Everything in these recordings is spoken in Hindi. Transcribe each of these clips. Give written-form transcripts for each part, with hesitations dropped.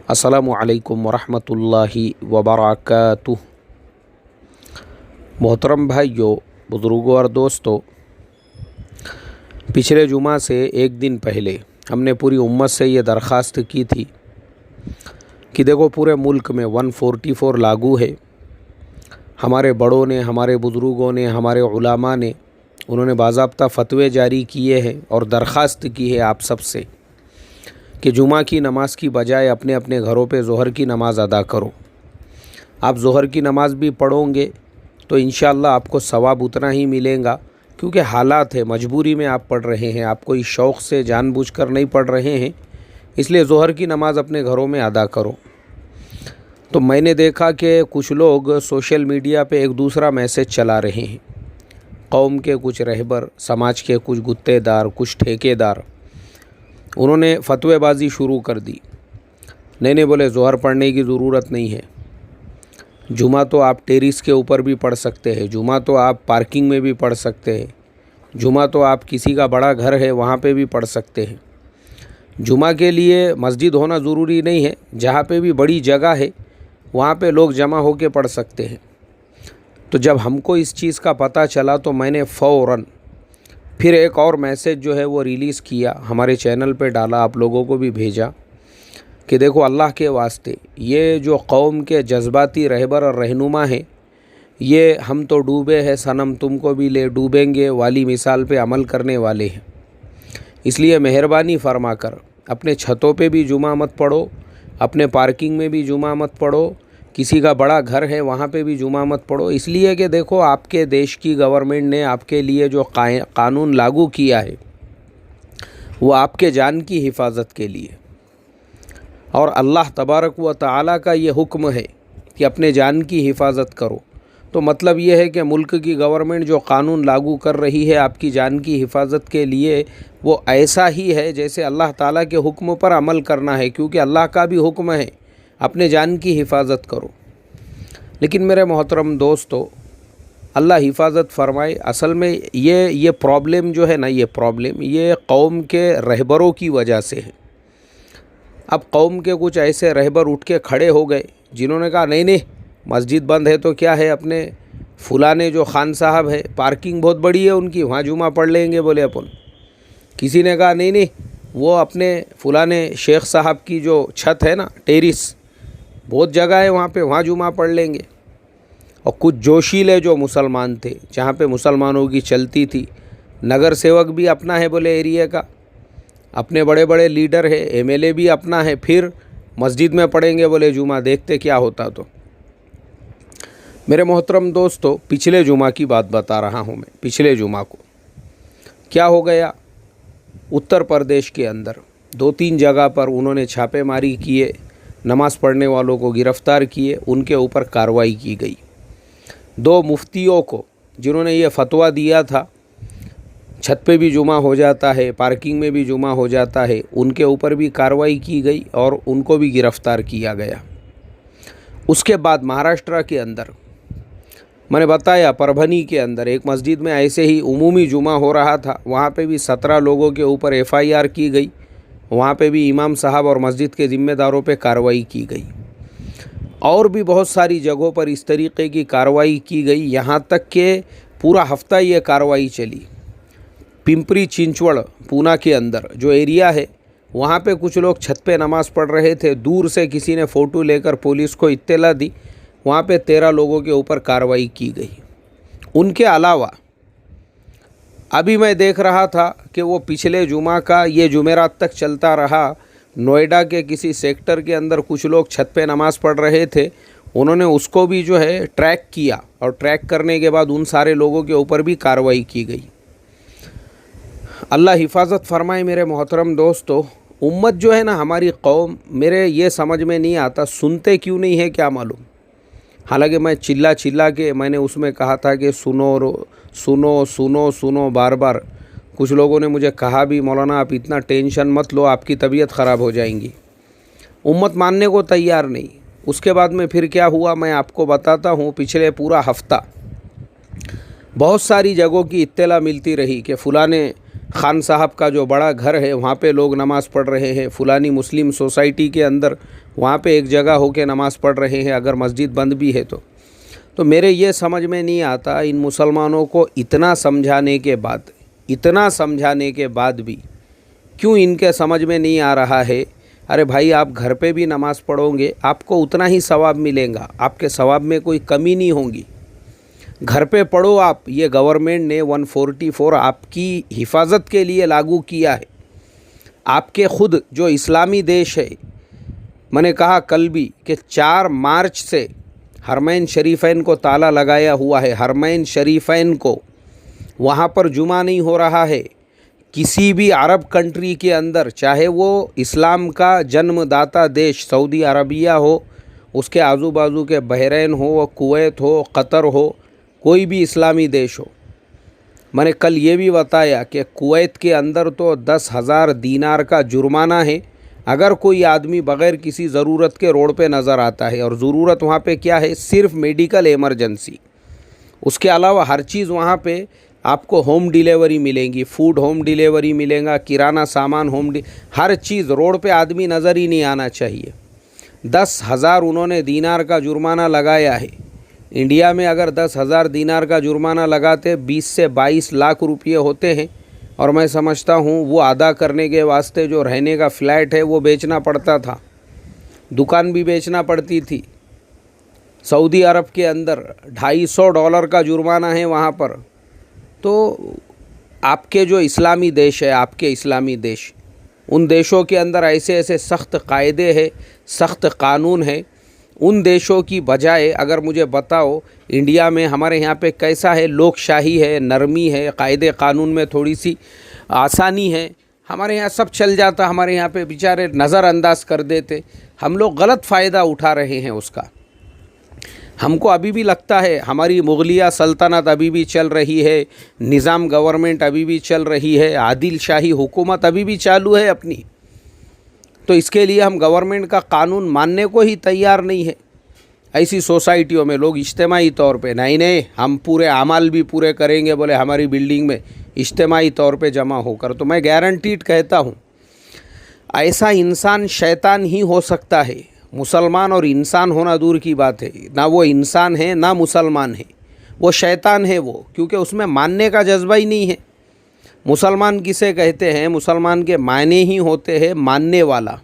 अस्सलामु अलैकुम वरहमतुल्लाहि वबरकातुह। मोहतरम भाइयों, बुज़ुर्गों और दोस्तों, पिछले जुमा से एक दिन पहले हमने पूरी उम्मत से ये दरख्वास्त की थी कि देखो पूरे मुल्क में 144 लागू है। हमारे बड़ों ने, हमारे बुज़ुर्गों ने, हमारे उलमा ने उन्होंने बाज़ाब्ता फ़तवे जारी किए हैं और दरख्वास्त की है आप सब से कि जुमा की नमाज़ की बजाय अपने अपने घरों पे ज़ोहर की नमाज़ अदा करो। आप ज़ोहर की नमाज़ भी पढ़ोगे तो इंशाअल्लाह आपको सवाब उतना ही मिलेगा, क्योंकि हालात है, मजबूरी में आप पढ़ रहे हैं, आप कोई शौक़ से जानबूझकर नहीं पढ़ रहे हैं, इसलिए ज़ोहर की नमाज़ अपने घरों में अदा करो। तो मैंने देखा कि कुछ लोग सोशल मीडिया पे एक दूसरा मैसेज चला रहे हैं। कौम के कुछ रहबर, समाज के कुछ गुत्तेदार, कुछ ठेकेदार, उन्होंने फतवेबाजी शुरू कर दी। नहीं बोले ज़ोहर पढ़ने की ज़रूरत नहीं है, जुमा तो आप टेरिस के ऊपर भी पढ़ सकते हैं, जुमा तो आप पार्किंग में भी पढ़ सकते हैं, जुमा तो आप किसी का बड़ा घर है वहाँ पे भी पढ़ सकते हैं। जुमा के लिए मस्जिद होना ज़रूरी नहीं है, जहाँ पे भी बड़ी जगह है वहाँ पे लोग जमा होकर पढ़ सकते हैं। तो जब हमको इस चीज़ का पता चला तो मैंने फ़ौरन फिर एक और मैसेज जो है वो रिलीज़ किया, हमारे चैनल पे डाला, आप लोगों को भी भेजा कि देखो अल्लाह के वास्ते ये जो कौम के जज्बाती रहबर और रहनुमा है, ये हम तो डूबे हैं सनम तुमको भी ले डूबेंगे वाली मिसाल पे अमल करने वाले हैं। इसलिए मेहरबानी फरमा कर अपने छतों पे भी जुमा मत पढ़ो, अपने पार्किंग में भी जुमा मत पढ़ो, किसी का बड़ा घर है वहाँ पे भी जुमा मत पढ़ो। इसलिए कि देखो आपके देश की गवर्नमेंट ने आपके लिए जो कानून लागू किया है वो आपके जान की हिफाजत के लिए, और अल्लाह तबारक व तआला का ये हुक्म है कि अपने जान की हिफाजत करो। तो मतलब ये है कि मुल्क की गवर्नमेंट जो कानून लागू कर रही है आपकी जान की हिफाजत के लिए, वो ऐसा ही है जैसे अल्लाह ताला के हुक्म पर अमल करना है, क्योंकि अल्लाह का भी हुक्म है अपने जान की हिफाजत करो। लेकिन मेरे मोहतरम दोस्तों, अल्लाह हिफाजत फरमाए। असल में ये प्रॉब्लम जो है ना, ये प्रॉब्लम ये कौम के रहबरों की वजह से है। अब कौम के कुछ ऐसे रहबर उठ के खड़े हो गए जिन्होंने कहा नहीं मस्जिद बंद है तो क्या है, अपने फुलाने जो खान साहब है पार्किंग बहुत बड़ी है उनकी, वहाँ जुमा पढ़ लेंगे बोले अपन। किसी ने कहा नहीं वो अपने फुलाने शेख साहब की जो छत है ना, टेरिस, बहुत जगह है वहाँ पे, वहाँ जुमा पढ़ लेंगे। और कुछ जोशीले जो मुसलमान थे, जहाँ पे मुसलमानों की चलती थी, नगर सेवक भी अपना है बोले एरिया का, अपने बड़े बड़े लीडर है, एमएलए भी अपना है, फिर मस्जिद में पढ़ेंगे बोले जुमा, देखते क्या होता। तो मेरे मोहतरम दोस्तों, पिछले जुमा की बात बता रहा हूँ मैं। पिछले जुमा को क्या हो गया, उत्तर प्रदेश के अंदर 2-3 जगह पर उन्होंने छापेमारी किए, नमाज़ पढ़ने वालों को गिरफ़्तार किए, उनके ऊपर कार्रवाई की गई। 2 मुफ्तियों को जिन्होंने ये फतवा दिया था छत पे भी जुमा हो जाता है, पार्किंग में भी जुमा हो जाता है, उनके ऊपर भी कार्रवाई की गई और उनको भी गिरफ़्तार किया गया। उसके बाद महाराष्ट्र के अंदर मैंने बताया, परभनी के अंदर एक मस्जिद में ऐसे ही उमूमी जुमा हो रहा था, वहाँ पे भी 17 लोगों के ऊपर FIR की गई, वहाँ पे भी इमाम साहब और मस्जिद के ज़िम्मेदारों पे कार्रवाई की गई। और भी बहुत सारी जगहों पर इस तरीक़े की कार्रवाई की गई, यहाँ तक कि पूरा हफ्ता ये कार्रवाई चली। पिंपरी चिंचवड़ पूना के अंदर जो एरिया है, वहाँ पे कुछ लोग छत पे नमाज़ पढ़ रहे थे, दूर से किसी ने फ़ोटो लेकर पुलिस को इत्तला दी, वहाँ पे 13 लोगों के ऊपर कार्रवाई की गई। उनके अलावा अभी मैं देख रहा था कि वो पिछले जुमा का ये जुमेरात तक चलता रहा, नोएडा के किसी सेक्टर के अंदर कुछ लोग छत पे नमाज़ पढ़ रहे थे, उन्होंने उसको भी जो है ट्रैक किया, और ट्रैक करने के बाद उन सारे लोगों के ऊपर भी कार्रवाई की गई। अल्लाह हिफाजत फरमाए। मेरे मोहतरम दोस्तों, उम्मत जो है ना, हमारी कौम, मेरे ये समझ में नहीं आता सुनते क्यों नहीं है, क्या मालूम। हालांकि मैं चिल्ला के मैंने उसमें कहा था कि सुनो सुनो सुनो सुनो बार बार। कुछ लोगों ने मुझे कहा भी, मौलाना आप इतना टेंशन मत लो, आपकी तबीयत ख़राब हो जाएंगी। उम्मत मानने को तैयार नहीं। उसके बाद में फिर क्या हुआ मैं आपको बताता हूँ। पिछले पूरा हफ्ता बहुत सारी जगहों की इत्तला मिलती रही कि फ़ुलाने खान साहब का जो बड़ा घर है वहाँ पे लोग नमाज़ पढ़ रहे हैं, फुलानी मुस्लिम सोसाइटी के अंदर वहाँ पे एक जगह होके नमाज़ पढ़ रहे हैं, अगर मस्जिद बंद भी है तो मेरे ये समझ में नहीं आता इन मुसलमानों को इतना समझाने के बाद भी क्यों इनके समझ में नहीं आ रहा है। अरे भाई, आप घर पे भी नमाज़ पढ़ोगे आपको उतना ही सवाब मिलेगा, आपके सवाब में कोई कमी नहीं होगी। घर पे पढ़ो आप, ये गवर्नमेंट ने 144 आपकी हिफाजत के लिए लागू किया है। आपके खुद जो इस्लामी देश है, मैंने कहा कल भी कि 4 मार्च से हरमैन शरीफैन को ताला लगाया हुआ है। हरमैन शरीफैन को वहाँ पर जुमा नहीं हो रहा है। किसी भी अरब कंट्री के अंदर, चाहे वो इस्लाम का जन्मदाता देश सऊदी अरबिया हो, उसके आजू बाजू के बहरीन हो, कुवैत हो, कतर हो, कोई भी इस्लामी देश हो। मैंने कल ये भी बताया कि कुवैत के अंदर तो 10,000 दीनार का जुर्माना है अगर कोई आदमी बग़ैर किसी ज़रूरत के रोड पे नज़र आता है। और ज़रूरत वहाँ पे क्या है? सिर्फ मेडिकल इमरजेंसी। उसके अलावा हर चीज़ वहाँ पे आपको होम डिलीवरी मिलेंगी, फूड होम डिलीवरी मिलेगा, किराना सामान हर चीज़। रोड पे आदमी नज़र ही नहीं आना चाहिए। 10,000 उन्होंने दीनार का जुर्माना लगाया है। इंडिया में अगर 10,000 दीनार का जुर्माना लगाते 20 से 22 लाख रुपये होते हैं। और मैं समझता हूँ वो अदा करने के वास्ते जो रहने का फ्लैट है वो बेचना पड़ता था, दुकान भी बेचना पड़ती थी। सऊदी अरब के अंदर $250 का जुर्माना है वहाँ पर। तो आपके जो इस्लामी देश है, आपके इस्लामी देश, उन देशों के अंदर ऐसे ऐसे सख्त कायदे हैं, सख्त कानून है। उन देशों की बजाय अगर मुझे बताओ इंडिया में हमारे यहाँ पे कैसा है? लोकशाही है, नरमी है, कायदे कानून में थोड़ी सी आसानी है। हमारे यहाँ सब चल जाता, हमारे यहाँ पे बेचारे नज़रअंदाज कर देते। हम लोग गलत फ़ायदा उठा रहे हैं उसका। हमको अभी भी लगता है हमारी मुगलिया सल्तनत अभी भी चल रही है, निज़ाम गवर्नमेंट अभी भी चल रही है, आदिल शाही हुकूमत अभी भी चालू है अपनी। तो इसके लिए हम गवर्नमेंट का कानून मानने को ही तैयार नहीं है। ऐसी सोसाइटियों में लोग इज्तिमाई तौर पे नहीं हम पूरे अमाल भी पूरे करेंगे बोले हमारी बिल्डिंग में इज्तिमाई तौर पे जमा होकर। तो मैं गारंटीड कहता हूँ ऐसा इंसान शैतान ही हो सकता है। मुसलमान और इंसान होना दूर की बात है, ना वो इंसान है ना मुसलमान है, वो शैतान है वो, क्योंकि उसमें मानने का जज्बा ही नहीं है। मुसलमान किसे कहते हैं? मुसलमान के मायने ही होते हैं मानने वाला।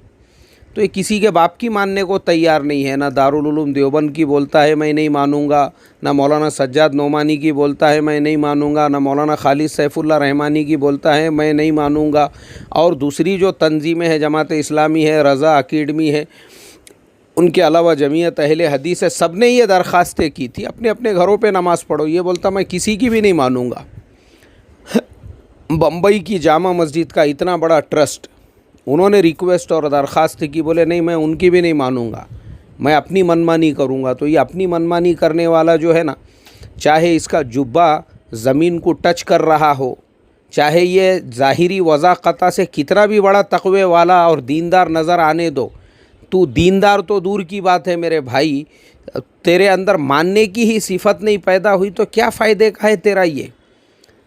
तो ये किसी के बाप की मानने को तैयार नहीं है। ना दारुल उलूम देवबंद की बोलता है मैं नहीं मानूंगा, ना मौलाना सज्जाद नोमानी की बोलता है मैं नहीं मानूंगा, ना मौलाना खालिद सैफुल्लाह रहमानी की बोलता है मैं नहीं मानूंगा। और दूसरी जो तंजीमें हैं, जमात इस्लामी है, रज़ा अकेडमी है, उनके अलावा जमीयत अहले हदीस है, सब ने ये दरख्वास्तें की थी अपने अपने घरों पे नमाज़ पढ़ो। ये बोलता मैं किसी की भी नहीं मानूंगा। बम्बई की जामा मस्जिद का इतना बड़ा ट्रस्ट, उन्होंने रिक्वेस्ट और दरख्वास्त की, बोले नहीं मैं उनकी भी नहीं मानूंगा, मैं अपनी मनमानी करूंगा। तो ये अपनी मनमानी करने वाला जो है ना, चाहे इसका जुब्बा ज़मीन को टच कर रहा हो, चाहे ये ज़ाहिरी वज़ाक़ता से कितना भी बड़ा तक़वे वाला और दीनदार नज़र आने दो, तू दीनदार तो दूर की बात है मेरे भाई, तेरे अंदर मानने की ही सिफत नहीं पैदा हुई तो क्या फ़ायदे का है तेरा? ये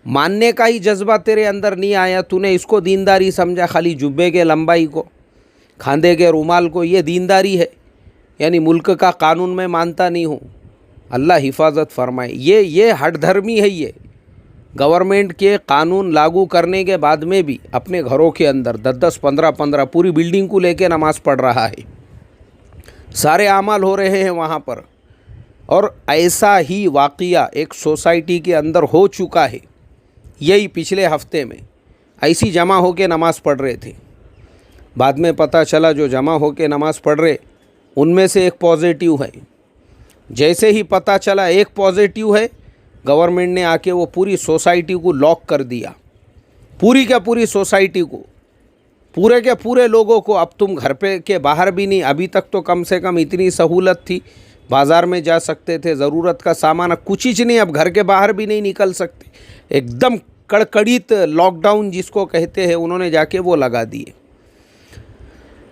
मानने का ही जज्बा तेरे अंदर नहीं आया, तूने इसको दीनदारी समझा, खाली जुब्बे के लंबाई को, खांदे के रुमाल को, ये दीनदारी है? यानी मुल्क का कानून मैं मानता नहीं हूँ। अल्लाह हिफाजत फरमाए। ये हट धर्मी है। ये गवर्नमेंट के कानून लागू करने के बाद में भी अपने घरों के अंदर 10-10, 15-15 पूरी बिल्डिंग को लेके नमाज़ पढ़ रहा है, सारे आमाल हो रहे हैं वहाँ पर। और ऐसा ही वाक़या एक सोसाइटी के अंदर हो चुका है। यही पिछले हफ्ते में ऐसी जमा हो के नमाज़ पढ़ रहे थे। बाद में पता चला जो जमा हो के नमाज़ पढ़ रहे उनमें से एक पॉजिटिव है। जैसे ही पता चला एक पॉजिटिव है, गवर्नमेंट ने आके वो पूरी सोसाइटी को लॉक कर दिया, पूरी क्या पूरी सोसाइटी को, पूरे के पूरे लोगों को। अब तुम घर पे के बाहर भी नहीं, अभी तक तो कम से कम इतनी सहूलत थी, बाज़ार में जा सकते थे, ज़रूरत का सामान, कुछ ही नहीं, अब घर के बाहर भी नहीं निकल सकते। एकदम कड़कड़ीत लॉकडाउन जिसको कहते हैं, उन्होंने जाके वो लगा दिए।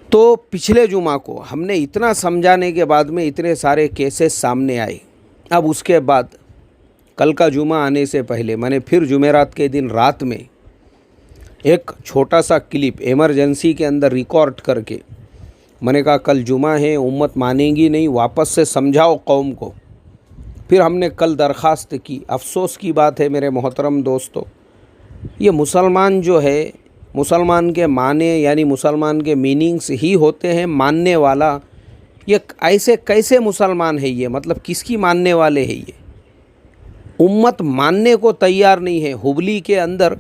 तो पिछले जुमा को हमने इतना समझाने के बाद में इतने सारे केसेस सामने आए। अब उसके बाद कल का जुमा आने से पहले मैंने फिर जुमेरात के दिन रात में एक छोटा सा क्लिप इमरजेंसी के अंदर रिकॉर्ड करके मैंने कहा कल जुमा है, उम्मत मानेगी नहीं, वापस से समझाओ कौम को। फिर हमने कल दरख्वास्त की। अफसोस की बात है मेरे मोहतरम दोस्तों, ये मुसलमान जो है, मुसलमान के माने यानी मुसलमान के मीनिंग्स ही होते हैं मानने वाला। ये ऐसे कैसे मुसलमान है ये, मतलब किसकी मानने वाले हैं ये? उम्मत मानने को तैयार नहीं है। हुबली के अंदर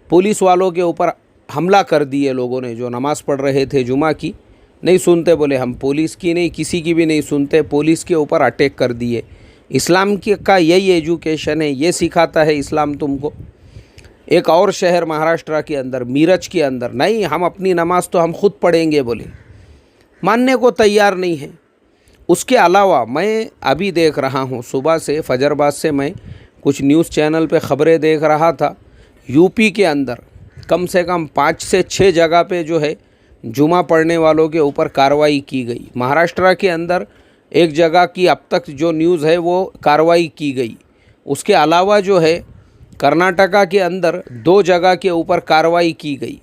पुलिस वालों के ऊपर हमला कर दिए लोगों ने, जो नमाज़ पढ़ रहे थे जुमा की, नहीं सुनते, बोले हम पुलिस की नहीं, किसी की भी नहीं सुनते, पुलिस के ऊपर अटैक कर दिए। इस्लाम का यही एजुकेशन है, ये सिखाता है इस्लाम तुमको। एक और शहर महाराष्ट्र के अंदर, मीरज के अंदर, नहीं हम अपनी नमाज तो हम खुद पढ़ेंगे बोले, मानने को तैयार नहीं है। उसके अलावा मैं अभी देख रहा हूँ, सुबह से फजरबाद से मैं कुछ न्यूज़ चैनल पे ख़बरें देख रहा था। यूपी के अंदर कम से कम 5 से 6 जगह पे जो है जुमा पढ़ने वालों के ऊपर कार्रवाई की गई। महाराष्ट्र के अंदर एक जगह की अब तक जो न्यूज़ है वो कार्रवाई की गई। उसके अलावा जो है कर्नाटका के अंदर 2 जगह के ऊपर कार्रवाई की गई।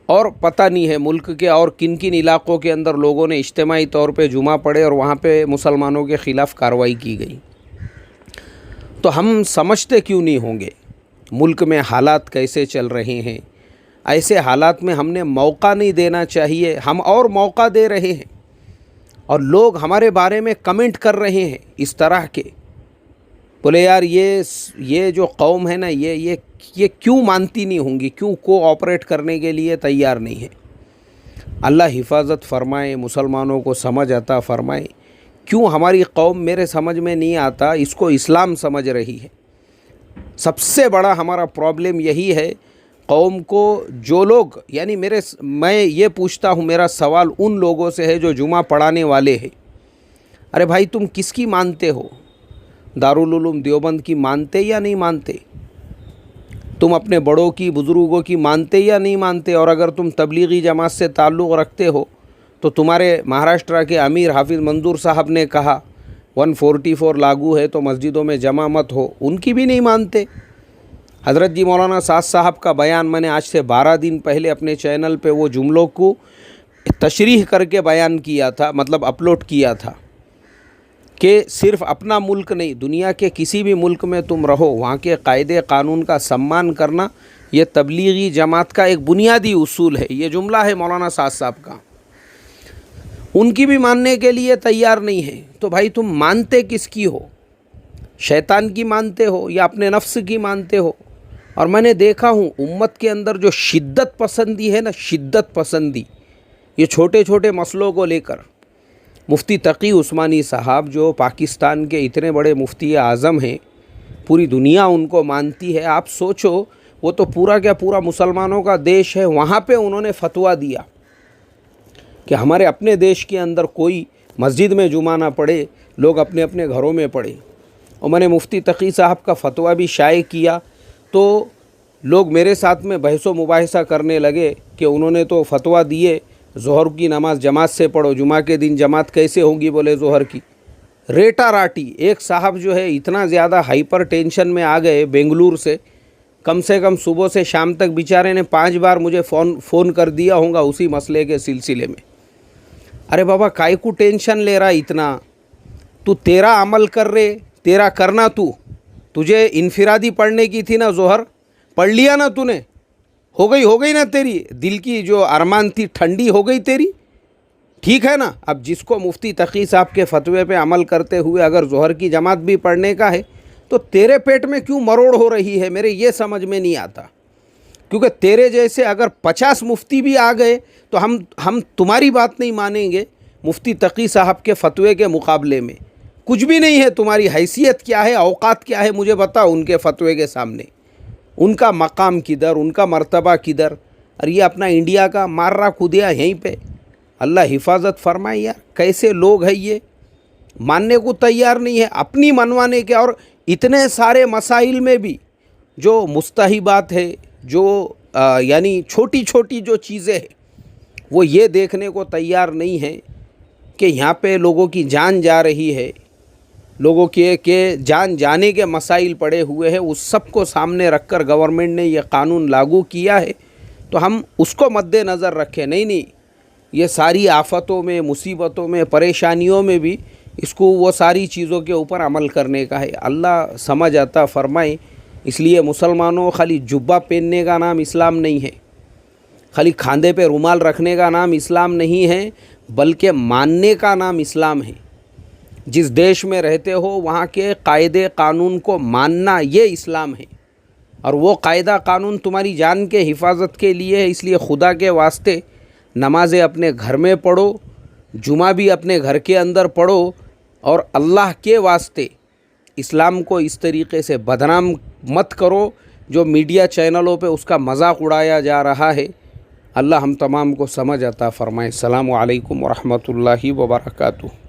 और पता नहीं है मुल्क के और किन किन इलाक़ों के अंदर लोगों ने इज्तिमाई तौर पे जुमा पढ़े और वहाँ पे मुसलमानों के ख़िलाफ़ कार्रवाई की गई। तो हम समझते क्यों नहीं होंगे मुल्क में हालात कैसे चल रहे हैं? ऐसे हालात में हमने मौका नहीं देना चाहिए। हम और मौका दे रहे हैं और लोग हमारे बारे में कमेंट कर रहे हैं इस तरह के, बोले यार ये जो कौम है ना, ये क्यों मानती नहीं होंगी, क्यों कोऑपरेट करने के लिए तैयार नहीं है। अल्लाह हिफाजत फरमाए, मुसलमानों को समझ आता फरमाए। क्यों हमारी कौम, मेरे समझ में नहीं आता, इसको इस्लाम समझ रही है। सबसे बड़ा हमारा प्रॉब्लम यही है, कौम को जो लोग, यानी मैं ये पूछता हूँ, मेरा सवाल उन लोगों से है जो जुमा पढ़ाने वाले हैं। अरे भाई तुम किसकी मानते हो? दारुल उलूम देवबंद की मानते या नहीं मानते? तुम अपने बड़ों की, बुज़ुर्गों की मानते या नहीं मानते? और अगर तुम तबलीगी जमात से ताल्लुक़ रखते हो तो तुम्हारे महाराष्ट्र के अमीर हाफिज़ मंजूर साहब ने कहा 144 लागू है तो मस्जिदों में जमा मत हो, उनकी भी नहीं मानते। हज़रत जी मौलाना साद साहब का बयान मैंने आज से 12 दिन पहले अपने चैनल पे वो जुमलों को तशरीह करके बयान किया था, मतलब अपलोड किया था कि सिर्फ़ अपना मुल्क नहीं, दुनिया के किसी भी मुल्क में तुम रहो, वहाँ के कायदे कानून का सम्मान करना ये तबलीगी जमात का एक बुनियादी उसूल है। ये जुमला है मौलाना साद साहब का। उनकी भी मानने के लिए तैयार नहीं है। तो भाई तुम मानते किसकी हो? शैतान की मानते हो या अपने नफ्स की मानते हो? और मैंने देखा हूँ उम्मत के अंदर जो शिद्दत पसंदी है ना, शिद्दत पसंदी, ये छोटे छोटे मसलों को लेकर, मुफ्ती तकी उस्मानी साहब जो पाकिस्तान के इतने बड़े मुफ्ती आज़म हैं, पूरी दुनिया उनको मानती है। आप सोचो, वो तो पूरा क्या पूरा मुसलमानों का देश है, वहाँ पे उन्होंने फतवा दिया कि हमारे अपने देश के अंदर कोई मस्जिद में जुमा ना पढ़े, लोग अपने अपने घरों में पढ़े। और मैंने मुफ्ती तकी साहब का फतवा भी शाये किया तो लोग मेरे साथ में बहसो मुबाहिसा करने लगे कि उन्होंने तो फतवा दिए ज़ोहर की नमाज़ जमात से पढ़ो, जुमा के दिन जमात कैसे होगी, बोले ज़ोहर की। रेटा राटी एक साहब जो है इतना ज़्यादा हाइपर टेंशन में आ गए बेंगलुरु से, कम सुबह से शाम तक बेचारे ने 5 बार मुझे फ़ोन कर दिया होगा उसी मसले के सिलसिले में। अरे बाबा काहे को टेंशन ले रहा इतना? तू तेरा अमल कर रहे, तेरा करना, तुझे इनफिरादी पढ़ने की थी ना ज़ोहर, पढ़ लिया ना तूने, हो गई ना तेरी दिल की जो अरमान थी ठंडी हो गई तेरी, ठीक है ना। अब जिसको मुफ्ती तकी साहब के फतवे पे अमल करते हुए अगर ज़ोहर की जमात भी पढ़ने का है तो तेरे पेट में क्यों मरोड़ हो रही है, मेरे ये समझ में नहीं आता। क्योंकि तेरे जैसे अगर 50 मुफ्ती भी आ गए तो हम तुम्हारी बात नहीं मानेंगे मुफ्ती तकी साहब के फतवे के मुकाबले में। कुछ भी नहीं है, तुम्हारी हैसियत क्या है, औकात क्या है, मुझे बताओ उनके फतवे के सामने। उनका मकाम किधर, उनका मर्तबा किधर? और ये अपना इंडिया का मार रहा कूदिया यहीं पे। अल्लाह हिफाजत फरमाए यार, कैसे लोग हैं ये, मानने को तैयार नहीं है, अपनी मनवाने के। और इतने सारे मसाइल में भी जो मुस्तहिबात है, जो यानी छोटी छोटी जो चीज़ें हैं, वो ये देखने को तैयार नहीं है कि यहाँ पे लोगों की जान जा रही है। लोगों के जान जाने के मसाइल पड़े हुए हैं, उस सब को सामने रखकर गवर्नमेंट ने ये कानून लागू किया है, तो हम उसको मद्देनज़र रखें। नहीं, ये सारी आफतों में, मुसीबतों में, परेशानियों में भी इसको वो सारी चीज़ों के ऊपर अमल करने का है। अल्लाह समझ आता फरमाए। इसलिए मुसलमानों, खाली जुब्बा पहनने का नाम इस्लाम नहीं है, खाली खांदे पे रुमाल रखने का नाम इस्लाम नहीं है, बल्कि मानने का नाम इस्लाम है। जिस देश में रहते हो वहाँ के कायदे कानून को मानना, ये इस्लाम है। और वो कायदा कानून तुम्हारी जान के हिफाजत के लिए है। इसलिए खुदा के वास्ते नमाज़ें अपने घर में पढ़ो, जुमा भी अपने घर के अंदर पढ़ो, और अल्लाह के वास्ते इस्लाम को इस तरीक़े से बदनाम मत करो जो मीडिया चैनलों पे उसका मजाक उड़ाया जा रहा है। अल्लाह हम तमाम को समझ अता फ़रमाए। अस्सलामु अलैकुम व रहमतुल्लाहि व बरकातुहू।